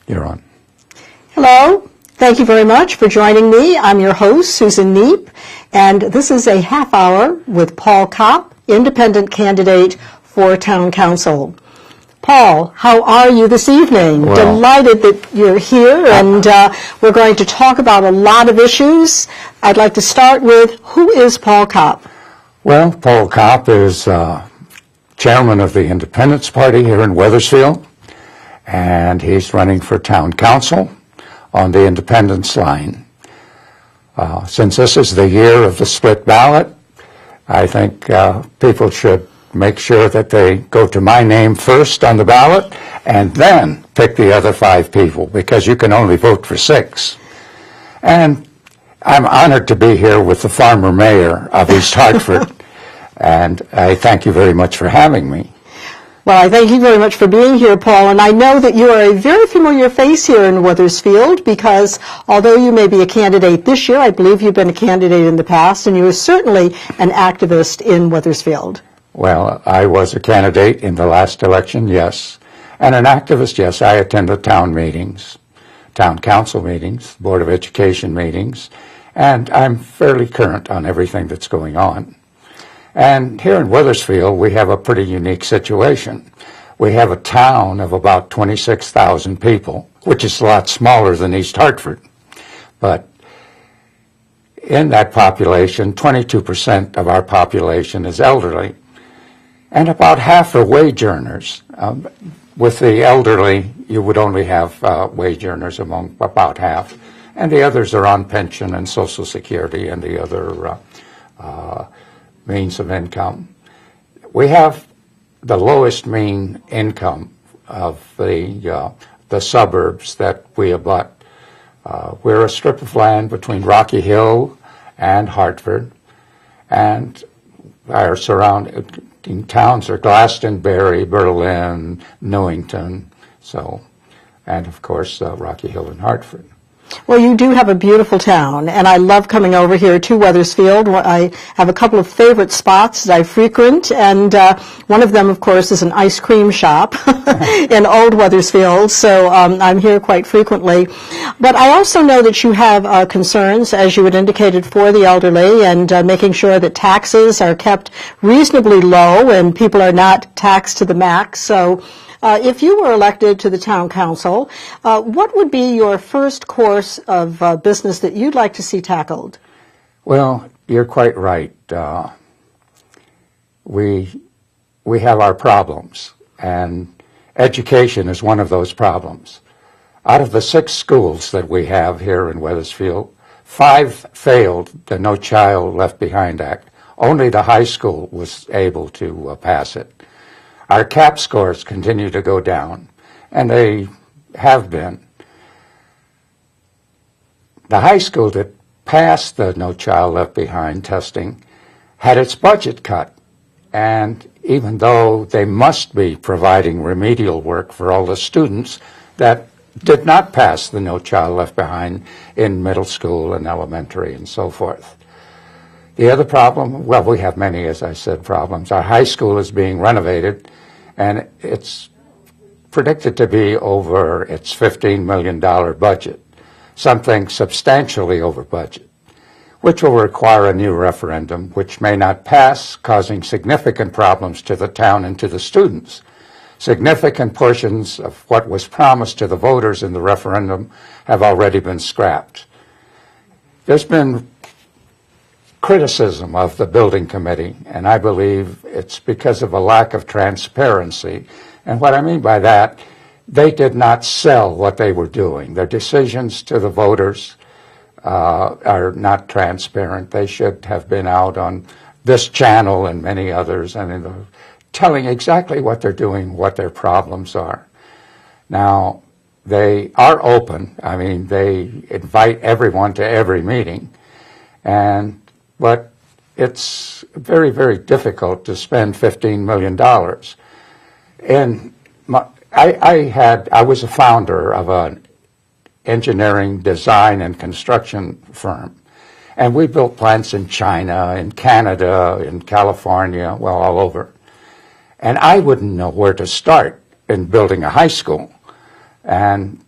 You're on. Hello. Thank you very much for joining me. I'm your host, Susan Neep, and this is a half hour with Paul Copp, independent candidate for Town Council. Paul, how are you this evening? Well, delighted that you're here, and we're going to talk about a lot of issues. I'd like to start with, who is Paul Copp? Well, Paul Copp is chairman of the Independence Party here in Wethersfield, and he's running for Town Council on the Independence line. Since this is the year of the split ballot, I think people should make sure that they go to my name first on the ballot and then pick the other 5 people, because you can only vote for 6. And I'm honored to be here with the former mayor of East Hartford, and I thank you very much for having me. Well, I thank you very much for being here, Paul, and I know that you are a very familiar face here in Wethersfield, because although you may be a candidate this year, I believe you've been a candidate in the past, and you are certainly an activist in Wethersfield. Well, I was a candidate in the last election, yes, and an activist, yes. I attend the town meetings, town council meetings, Board of Education meetings, and I'm fairly current on everything that's going on. And here in Wethersfield, we have a pretty unique situation. We have a town of about 26,000 people, which is a lot smaller than East Hartford. But in that population, 22% of our population is elderly, and about half are wage earners. With the elderly, you would only have wage earners among about half, and the others are on pension and Social Security and the other means of income. We have the lowest mean income of the suburbs that we abut. We're a strip of land between Rocky Hill and Hartford, and our surrounding towns are Glastonbury, Berlin, Newington, and of course Rocky Hill and Hartford. Well, you do have a beautiful town, and I love coming over here to Wethersfield. I have a couple of favorite spots that I frequent, and one of them, of course, is an ice cream shop in Old Wethersfield, so I'm here quite frequently. But I also know that you have concerns, as you had indicated, for the elderly, and making sure that taxes are kept reasonably low and people are not taxed to the max. So if you were elected to the town council, what would be your first course of business that you'd like to see tackled? Well, you're quite right. We have our problems, and education is one of those problems. Out of the 6 schools that we have here in Wethersfield, 5 failed the No Child Left Behind Act. Only the high school was able to pass it. Our CAP scores continue to go down, and they have been. The high school that passed the No Child Left Behind testing had its budget cut, and even though they must be providing remedial work for all the students that did not pass the No Child Left Behind in middle school and elementary and so forth. The other problem, well, we have many, as I said, problems. Our high school is being renovated, and it's predicted to be over its $15 million budget, something substantially over budget, which will require a new referendum, which may not pass, causing significant problems to the town and to the students. Significant portions of what was promised to the voters in the referendum have already been scrapped. There's been criticism of the building committee, and I believe it's because of a lack of transparency. And what I mean by that, they did not sell what they were doing. Their decisions to the voters are not transparent. They should have been out on this channel and many others, and telling exactly what they're doing, what their problems are. Now, they are open. I mean, they invite everyone to every meeting, but it's very, very difficult to spend $15 million. And I was a founder of an engineering, design, and construction firm. And we built plants in China, in Canada, in California, well, all over. And I wouldn't know where to start in building a high school. And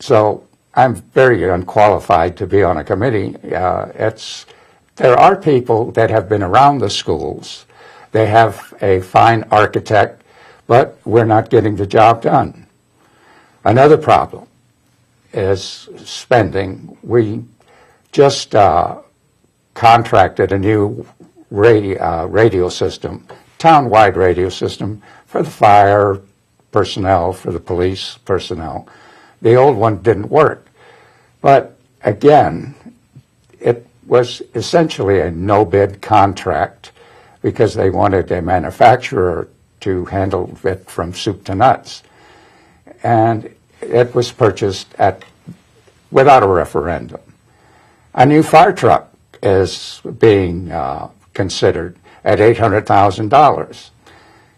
So I'm very unqualified to be on a committee. There are people that have been around the schools. They have a fine architect, but we're not getting the job done. Another problem is spending. We just contracted a new radio system, town-wide radio system for the fire personnel, for the police personnel. The old one didn't work. But again, it was essentially a no-bid contract because they wanted a manufacturer to handle it from soup to nuts. And it was purchased without a referendum. A new fire truck is being considered at $800,000,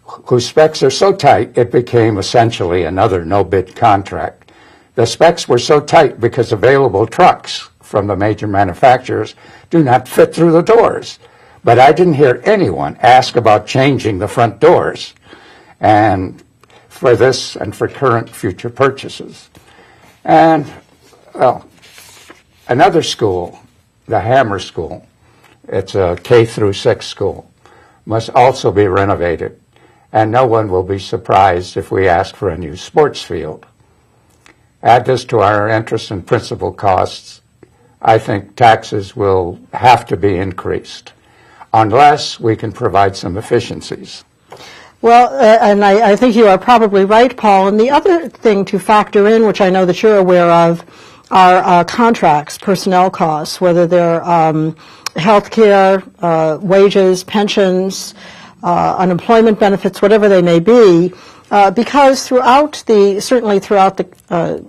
whose specs are so tight it became essentially another no-bid contract. The specs were so tight because available trucks from the major manufacturers do not fit through the doors. But I didn't hear anyone ask about changing the front doors and for this and for current future purchases. And, well, another school, the Hammer School, it's a K through 6 school, must also be renovated. And no one will be surprised if we ask for a new sports field. Add this to our interest and principal costs, I think taxes will have to be increased unless we can provide some efficiencies. Well, and I think you are probably right, Paul. And the other thing to factor in, which I know that you're aware of, are contracts, personnel costs, whether they're health care, wages, pensions, unemployment benefits, whatever they may be, because certainly throughout the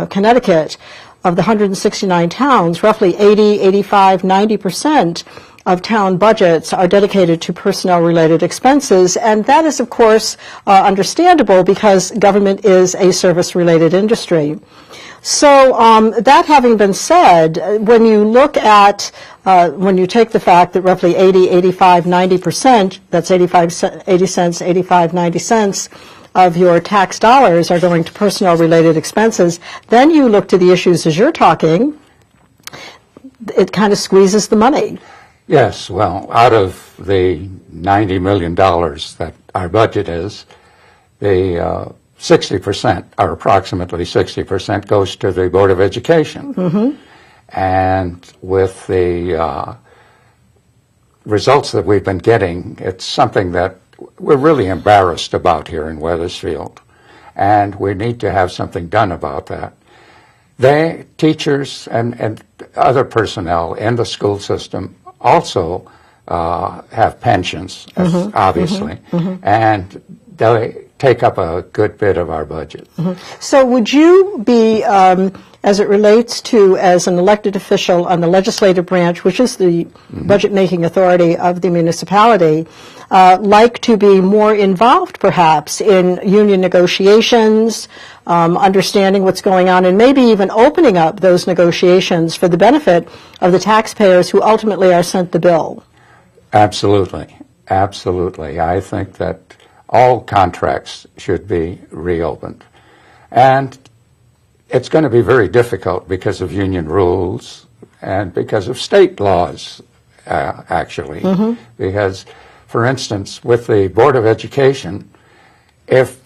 Connecticut, of the 169 towns, roughly 80, 85, 90% of town budgets are dedicated to personnel-related expenses, and that is, of course, understandable because government is a service-related industry. So that having been said, when you look at, when you take the fact that roughly 80, 85, 90%, that's 80 cents, 85, 90 cents, of your tax dollars are going to personnel-related expenses, then you look to the issues as you're talking, it kind of squeezes the money. Yes, well, out of the $90 million that our budget is, the 60%, or approximately 60%, goes to the Board of Education. Mm-hmm. And with the results that we've been getting, it's something that we're really embarrassed about here in Wethersfield, and we need to have something done about that. They, teachers and other personnel in the school system also have pensions, mm-hmm, obviously, mm-hmm, mm-hmm. And they take up a good bit of our budget. Mm-hmm. So would you be, as it relates to, as an elected official on the legislative branch, which is the mm-hmm. budget-making authority of the municipality, like to be more involved, perhaps, in union negotiations, understanding what's going on, and maybe even opening up those negotiations for the benefit of the taxpayers who ultimately are sent the bill? Absolutely. Absolutely. I think that all contracts should be reopened. And it's going to be very difficult because of union rules and because of state laws, actually. Mm-hmm. Because, for instance, with the Board of Education, if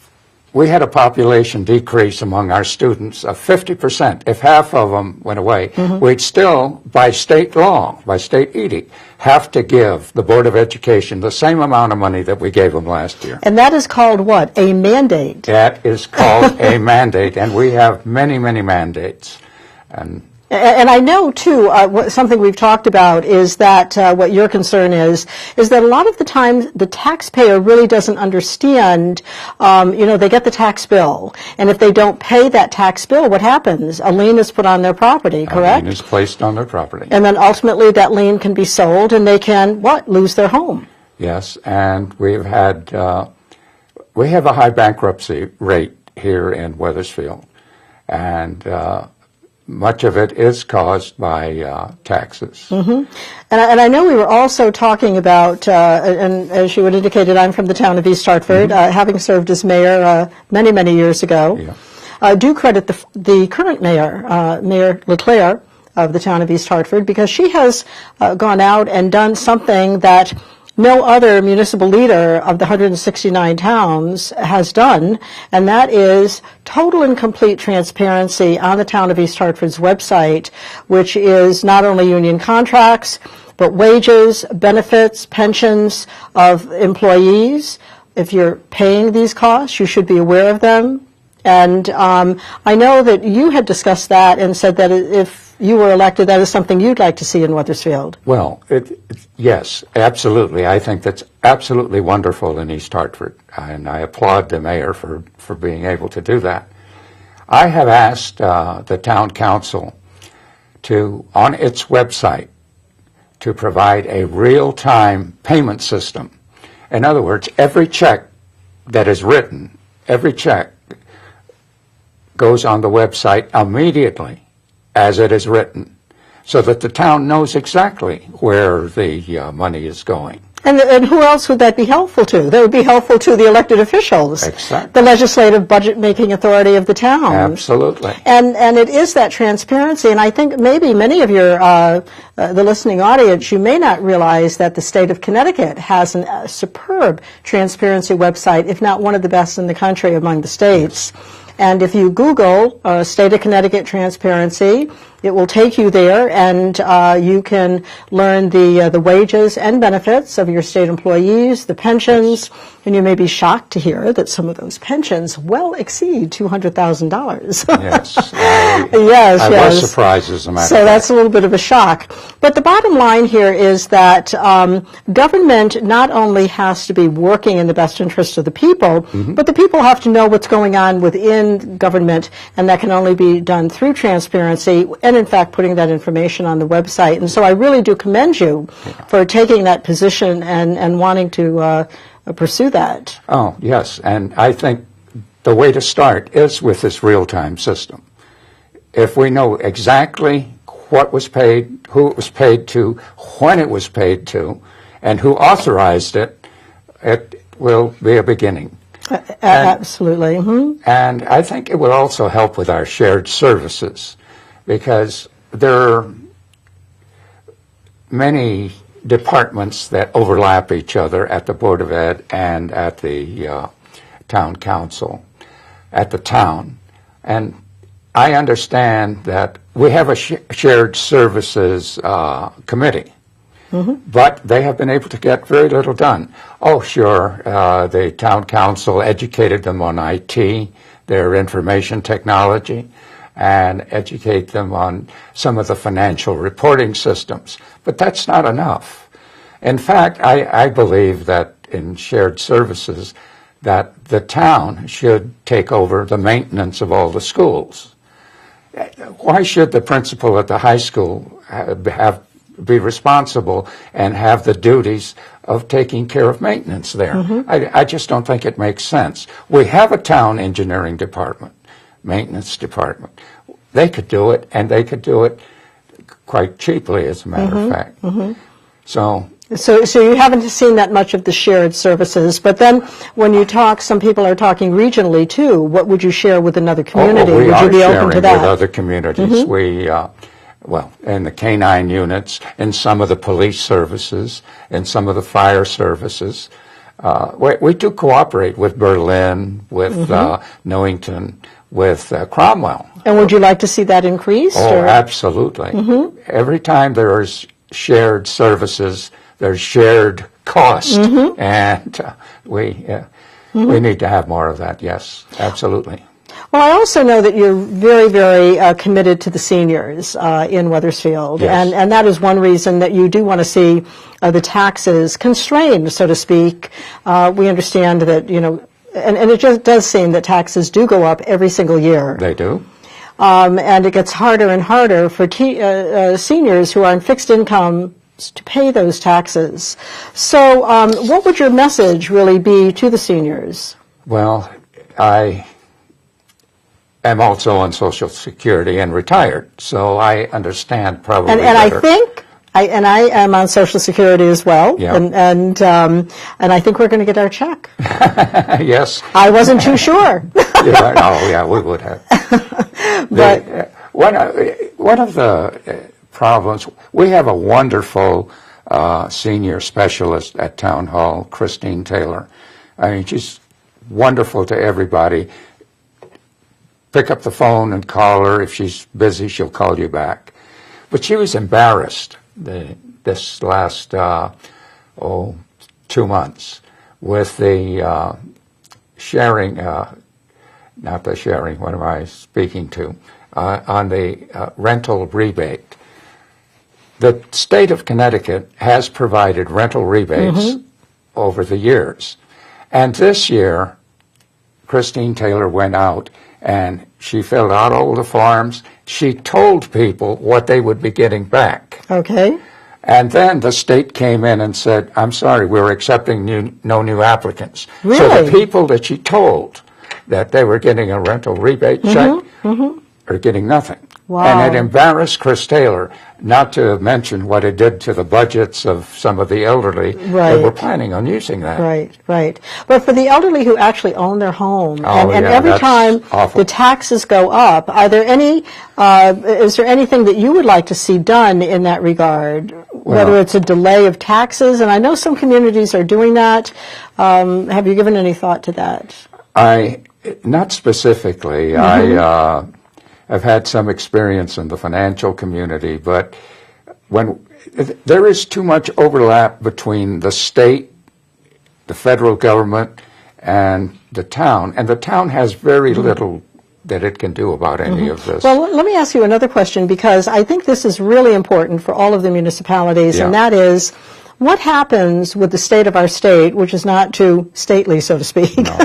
we had a population decrease among our students of 50%, if half of them went away, mm-hmm. we'd still, by state law, by state edict, have to give the Board of Education the same amount of money that we gave them last year. And that is called what? A mandate? That is called a mandate, and we have many, many mandates. And I know, too, something we've talked about is that what your concern is that a lot of the time the taxpayer really doesn't understand, they get the tax bill, and if they don't pay that tax bill, what happens? A lien is put on their property, correct? A lien is placed on their property. And then ultimately that lien can be sold, and they can, lose their home. Yes, and we have a high bankruptcy rate here in Wethersfield, and much of it is caused by taxes. Mm-hmm. And I know we were also talking about, and as you had indicated, I'm from the town of East Hartford, mm-hmm. Having served as mayor many, many years ago. Yeah. do credit the current mayor, Mayor LeClaire of the town of East Hartford, because she has gone out and done something that no other municipal leader of the 169 towns has done, and that is total and complete transparency on the town of East Hartford's website, which is not only union contracts, but wages, benefits, pensions of employees. If you're paying these costs, you should be aware of them. And I know that you had discussed that and said that if you were elected, that is something you'd like to see in Wethersfield. Well, yes, absolutely. I think that's absolutely wonderful in East Hartford, and I applaud the mayor for being able to do that. I have asked the town council to, on its website, to provide a real-time payment system. In other words, every check that is written, every check goes on the website immediately as it is written, so that the town knows exactly where the money is going. And who else would that be helpful to? That would be helpful to the elected officials, exactly. The legislative budget-making authority of the town. Absolutely. And it is that transparency, and I think maybe many of your, the listening audience, you may not realize that the state of Connecticut has a superb transparency website, if not one of the best in the country among the states. Yes. And if you Google State of Connecticut Transparency, it will take you there, and you can learn the wages and benefits of your state employees, the pensions, and you may be shocked to hear that some of those pensions well exceed $200,000. Yes. I was surprised, as a matter of fact. So that's a little bit of a shock. But the bottom line here is that government not only has to be working in the best interest of the people, but the people have to know what's going on within government, and that can only be done through transparency and, in fact, putting that information on the website. And so I really do commend you for taking that position and wanting to pursue that. Oh, yes. And I think the way to start is with this real-time system. If we know exactly what was paid, who it was paid to, when it was paid to, and who authorized it, it will be a beginning. Absolutely. And I think it will also help with our shared services, because there are many departments that overlap each other at the Board of Ed and at the town council, at the town. And I understand that we have a shared services committee, but they have been able to get very little done. Oh, sure, the town council educated them on IT, their information technology, and educate them on some of the financial reporting systems. But that's not enough. In fact, I believe that in shared services that the town should take over the maintenance of all the schools. Why should the principal at the high school be responsible and have the duties of taking care of maintenance there? I just don't think it makes sense. We have a town engineering department, maintenance department. They could do it, and they could do it quite cheaply, as a matter of fact. So you haven't seen that much of the shared services, but then when you talk, some people are talking regionally too. What would you share with another community? We would are you be sharing open to that? with other communities. We, well, in the K-9 units, in some of the police services, in some of the fire services. We do cooperate with Berlin, with Newington, with Cromwell. And would you like to see that increased? Oh, absolutely. Every time there is shared services, there's shared cost, and we need to have more of that. Yes, absolutely. Well, I also know that you're very, very committed to the seniors in Wethersfield, and that is one reason that you do want to see the taxes constrained, so to speak. We understand that, you know, and it just does seem that taxes do go up every single year. They do. And it gets harder and harder for seniors who are on fixed income to pay those taxes. So what would your message really be to the seniors? Well, I am also on Social Security and retired, so I understand probably and better. I think And I am on Social Security as well, Yeah. and I think we're going to get our check. Yes. I wasn't too sure. Yeah, oh, yeah, we would have. But One of the problems, we have a wonderful senior specialist at Town Hall, Christine Taylor. I mean, she's wonderful to everybody. Pick up the phone and call her. If she's busy, she'll call you back. But she was embarrassed this last 2 months with the sharing, not the sharing, what am I speaking to, on the rental rebate. The state of Connecticut has provided rental rebates over the years. And this year, Christine Taylor went out and she filled out all the forms. She told people what they would be getting back. okay. And then the state came in and said, I'm sorry, we're accepting no new applicants. So Really? the people that she told that they were getting a rental rebate check are getting nothing. Wow. And it embarrassed Chris Taylor, not to mention what it did to the budgets of some of the elderly that were planning on using that. Right, right. But for the elderly who actually own their home, and yeah, every that's time awful. the taxes go up, are there any? Is there anything that you would like to see done in that regard? Whether it's a delay of taxes, and I know some communities are doing that. Have you given any thought to that? Not specifically. I've had some experience in the financial community, but when there is too much overlap between the state, the federal government, and the town has very little that it can do about any of this. Well, let me ask you another question, because I think this is really important for all of the municipalities, and that is, what happens with the state of our state, which is not too stately, so to speak? No,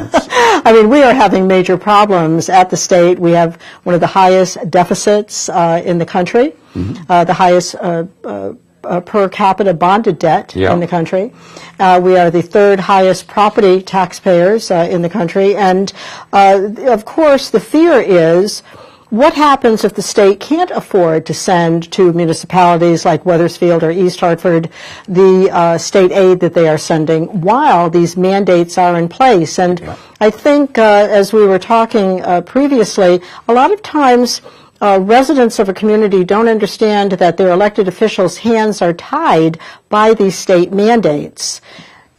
I mean, we are having major problems at the state. We have one of the highest deficits in the country, the highest per capita bonded debt in the country. We are the third highest property taxpayers in the country. And, of course, the fear is, what happens if the state can't afford to send to municipalities like Wethersfield or East Hartford the state aid that they are sending while these mandates are in place? And I think, as we were talking previously, a lot of times residents of a community don't understand that their elected officials' hands are tied by these state mandates.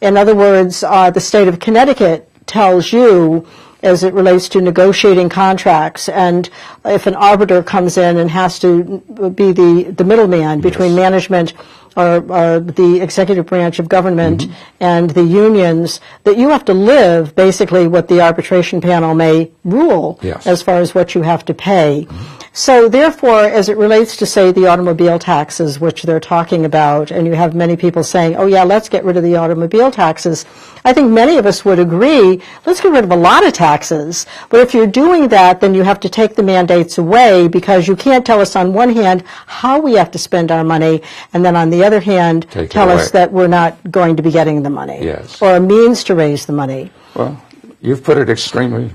In other words, the state of Connecticut tells you, as it relates to negotiating contracts, and if an arbiter comes in and has to be the middleman between management or the executive branch of government and the unions, that you have to live basically what the arbitration panel may rule as far as what you have to pay. So therefore, as it relates to, say, the automobile taxes, which they're talking about, and you have many people saying, oh yeah, let's get rid of the automobile taxes, I think many of us would agree, let's get rid of a lot of taxes. But if you're doing that, then you have to take the mandates away, because you can't tell us on one hand how we have to spend our money, and then on the other hand tell us that we're not going to be getting the money, or a means to raise the money. Well, you've put it extremely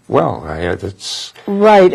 well. It's right,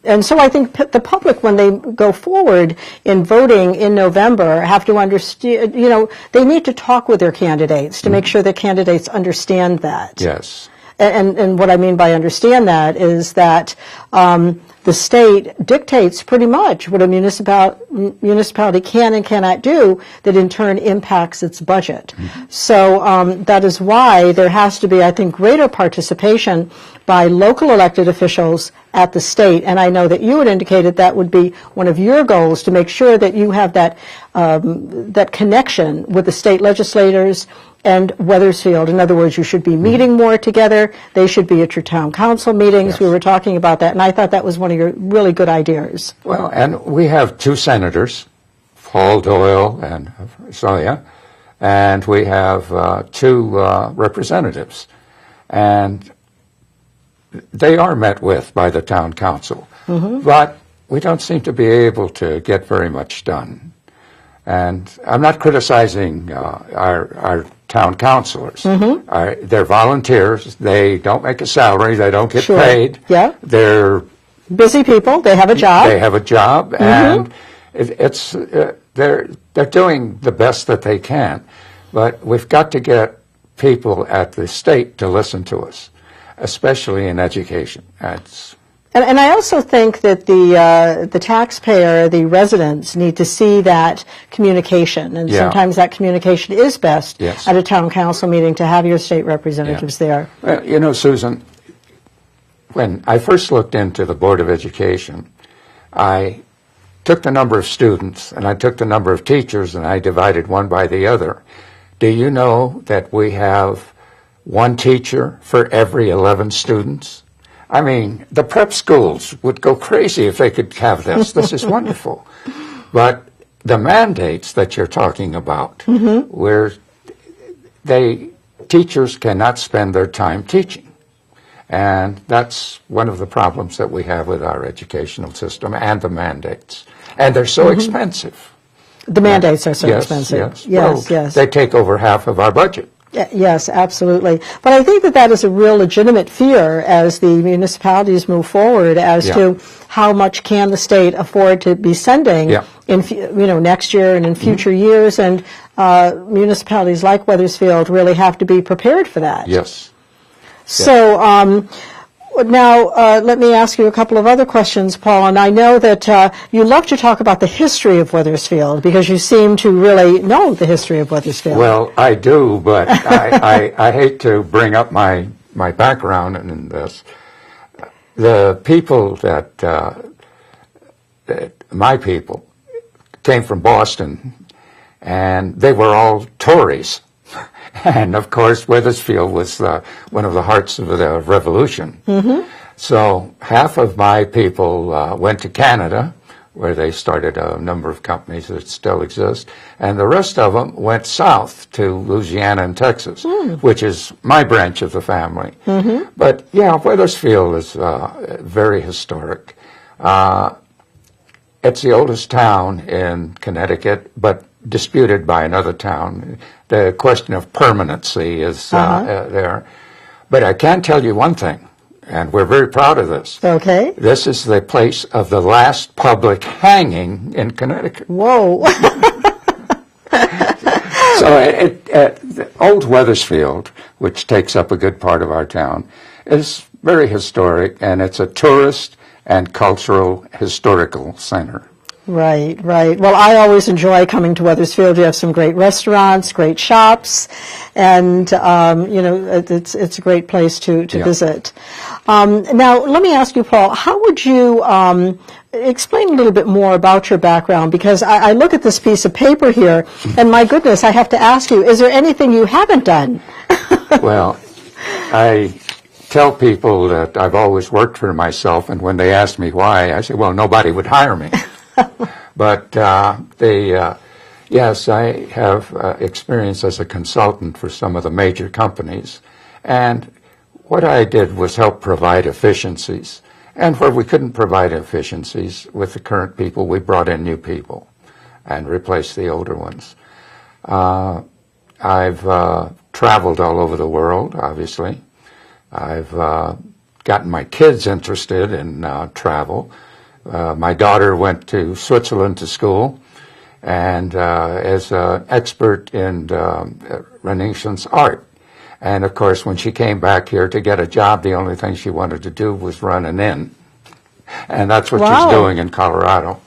and so I think the public, when they go forward in voting in November, have to understand, they need to talk with their candidates to make sure that candidates understand that. Yes. And what I mean by understand that is that the state dictates pretty much what a municipality can and cannot do, that in turn impacts its budget. So that is why there has to be, I think, greater participation by local elected officials at the state. And I know that you had indicated that would be one of your goals, to make sure that you have that that connection with the state legislators and Wethersfield. In other words, you should be meeting more together. They should be at your town council meetings. We were talking about that, and I thought that was one of your really good ideas. Well, and we have two senators, Paul Doyle and Sonia, and we have two representatives. And they are met with by the town council, but we don't seem to be able to get very much done. And I'm not criticizing our town councilors. They're volunteers. They don't make a salary. They don't get paid. Yeah. They're busy people. They have a job. They have a job, and it's they're doing the best that they can, but we've got to get people at the state to listen to us, especially in education. And I also think that the taxpayer, the residents, need to see that communication, and sometimes that communication is best at a town council meeting to have your state representatives there. Well, you know, Susan, when I first looked into the Board of Education, I took the number of students and I took the number of teachers and I divided one by the other. Do you know that we have one teacher for every 11 students? I mean, the prep schools would go crazy if they could have this. This is wonderful. But the mandates that you're talking about, where teachers cannot spend their time teaching. And that's one of the problems that we have with our educational system and the mandates. And they're so expensive. The mandates are so expensive. Yes. They take over half of our budget. Yes, absolutely. But I think that is a real legitimate fear as the municipalities move forward as to how much can the state afford to be sending in next year and in future years, and municipalities like Wethersfield really have to be prepared for that. Yes. So now let me ask you a couple of other questions, Paul, and I know that you love to talk about the history of Wethersfield because you seem to really know the history of Wethersfield. Well, I do, but I hate to bring up my background in this. The people that my people came from Boston, and they were all Tories. And, of course, Wethersfield was one of the hearts of the Revolution. So half of my people went to Canada, where they started a number of companies that still exist, and the rest of them went south to Louisiana and Texas, which is my branch of the family. But, yeah, Wethersfield is very historic. It's the oldest town in Connecticut, but disputed by another town. The question of permanency is there. But I can tell you one thing, and we're very proud of this. Okay. This is the place of the last public hanging in Connecticut. Whoa. So Old Wethersfield, which takes up a good part of our town, is very historic, and it's a tourist and cultural historical center. Right, right. Well, I always enjoy coming to Wethersfield. You have some great restaurants, great shops, and it's a great place to visit. Now, let me ask you, Paul, how would you explain a little bit more about your background? Because I look at this piece of paper here, and my goodness, I have to ask you, is there anything you haven't done? Well, I tell people that I've always worked for myself, and when they ask me why, I say, well, nobody would hire me. But yes, I have experience as a consultant for some of the major companies. And what I did was help provide efficiencies. And where we couldn't provide efficiencies with the current people, we brought in new people and replaced the older ones. I've traveled all over the world, obviously. I've gotten my kids interested in travel. My daughter went to Switzerland to school, and is an expert in Renaissance art. And, of course, when she came back here to get a job, the only thing she wanted to do was run an inn. And that's what she's doing in Colorado.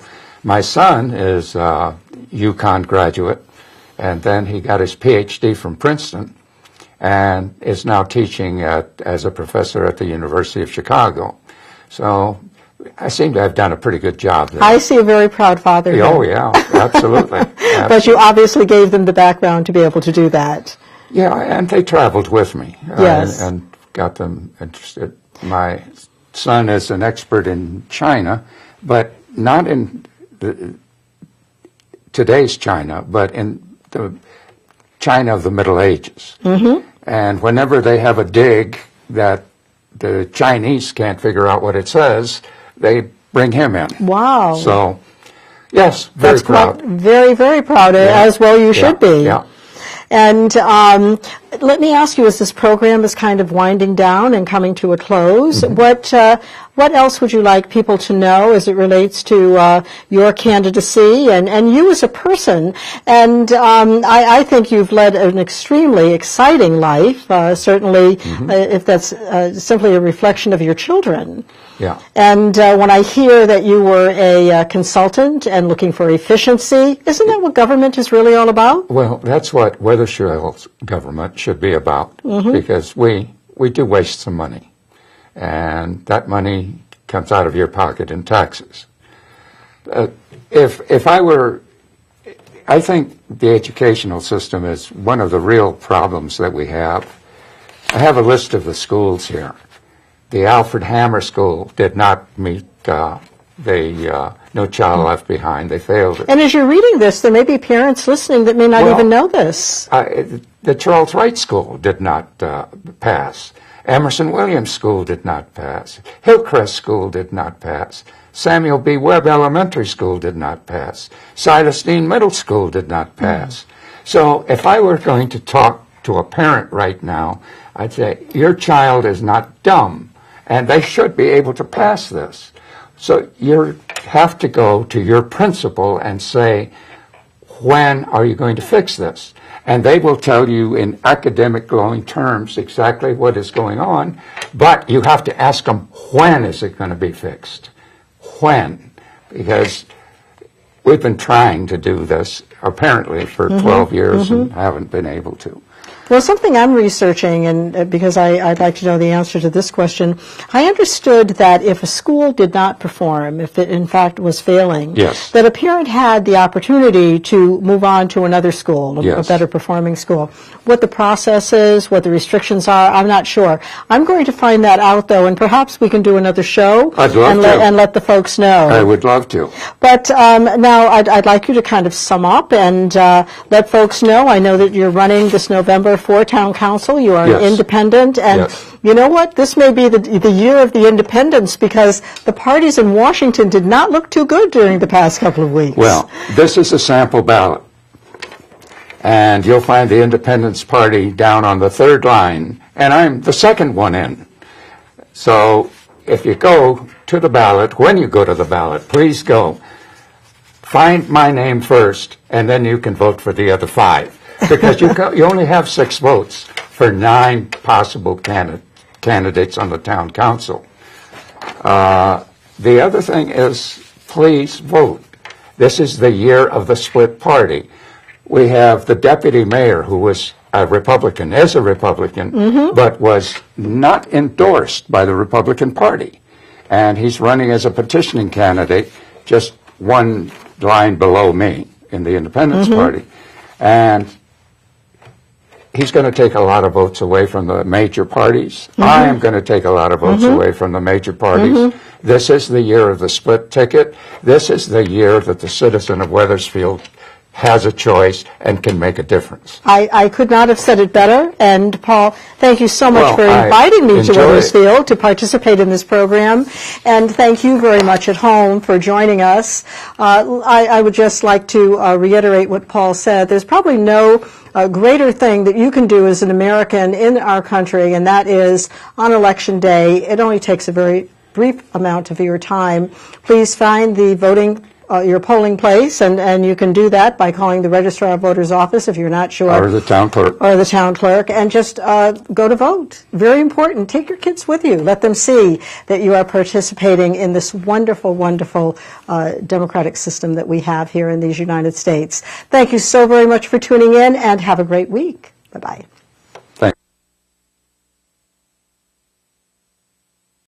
My son is a UConn graduate, and then he got his PhD from Princeton and is now teaching as a professor at the University of Chicago. So I seem to have done a pretty good job there. I see a very proud father here. Oh, yeah, absolutely. But you obviously gave them the background to be able to do that. Yeah, and they traveled with me and got them interested. My son is an expert in China, but not in today's China, but in the China of the Middle Ages. And whenever they have a dig that the Chinese can't figure out what it says, they bring him in. Wow. So, yes, very proud. Very, very proud, as well you should be. Yeah. And let me ask you, as this program is kind of winding down and coming to a close, what else would you like people to know as it relates to your candidacy and you as a person? And I think you've led an extremely exciting life, certainly if that's simply a reflection of your children. Yeah. And when I hear that you were a consultant and looking for efficiency, isn't that what government is really all about? Well, that's what Weathershield's government should be about, because we do waste some money, and that money comes out of your pocket in taxes. If I think the educational system is one of the real problems that we have. I have a list of the schools here. The Alfred Hammer School did not meet the No Child Left Behind. They failed it. And as you're reading this, there may be parents listening that may not even know this. The Charles Wright School did not pass. Emerson Williams School did not pass. Hillcrest School did not pass. Samuel B. Webb Elementary School did not pass. Silas Dean Middle School did not pass. So if I were going to talk to a parent right now, I'd say, your child is not dumb, and they should be able to pass this. So you have to go to your principal and say, when are you going to fix this? And they will tell you in academic glowing terms exactly what is going on, but you have to ask them, when is it going to be fixed? When? Because we've been trying to do this, apparently, for 12 years and haven't been able to. Well, something I'm researching, and because I'd like to know the answer to this question, I understood that if a school did not perform, if it in fact was failing, that a parent had the opportunity to move on to another school, a better performing school. What the process is, what the restrictions are, I'm not sure. I'm going to find that out, though, and perhaps we can do another show and let the folks know. I would love to. But now I'd like you to kind of sum up and let folks know. I know that you're running this November for town council. You are an independent, and you know what? This may be the year of the independents, because the parties in Washington did not look too good during the past couple of weeks. Well, this is a sample ballot, and you'll find the Independence Party down on the third line, and I'm the second one in. So if you go to the ballot, when you go to the ballot, please go. Find my name first, and then you can vote for the other 5. Because you only have 6 votes for 9 possible candidates on the town council. The other thing is, please vote. This is the year of the split party. We have the deputy mayor, who was a Republican, is a Republican, but was not endorsed by the Republican Party. And he's running as a petitioning candidate, just one line below me in the Independence Party. And he's going to take a lot of votes away from the major parties. I am going to take a lot of votes away from the major parties. This is the year of the split ticket. This is the year that the citizen of Wethersfield has a choice and can make a difference. I could not have said it better. And Paul, thank you so much for inviting me to Wethersfield to participate in this program. And thank you very much at home for joining us. I would just like to reiterate what Paul said. There's probably no greater thing that you can do as an American in our country, and that is on Election Day. It only takes a very brief amount of your time. Please find the your polling place, and you can do that by calling the Registrar of Voters office if you're not sure. Or the town clerk. Or the town clerk, and just go to vote. Very important. Take your kids with you. Let them see that you are participating in this wonderful, wonderful democratic system that we have here in these United States. Thank you so very much for tuning in, and have a great week. Bye-bye.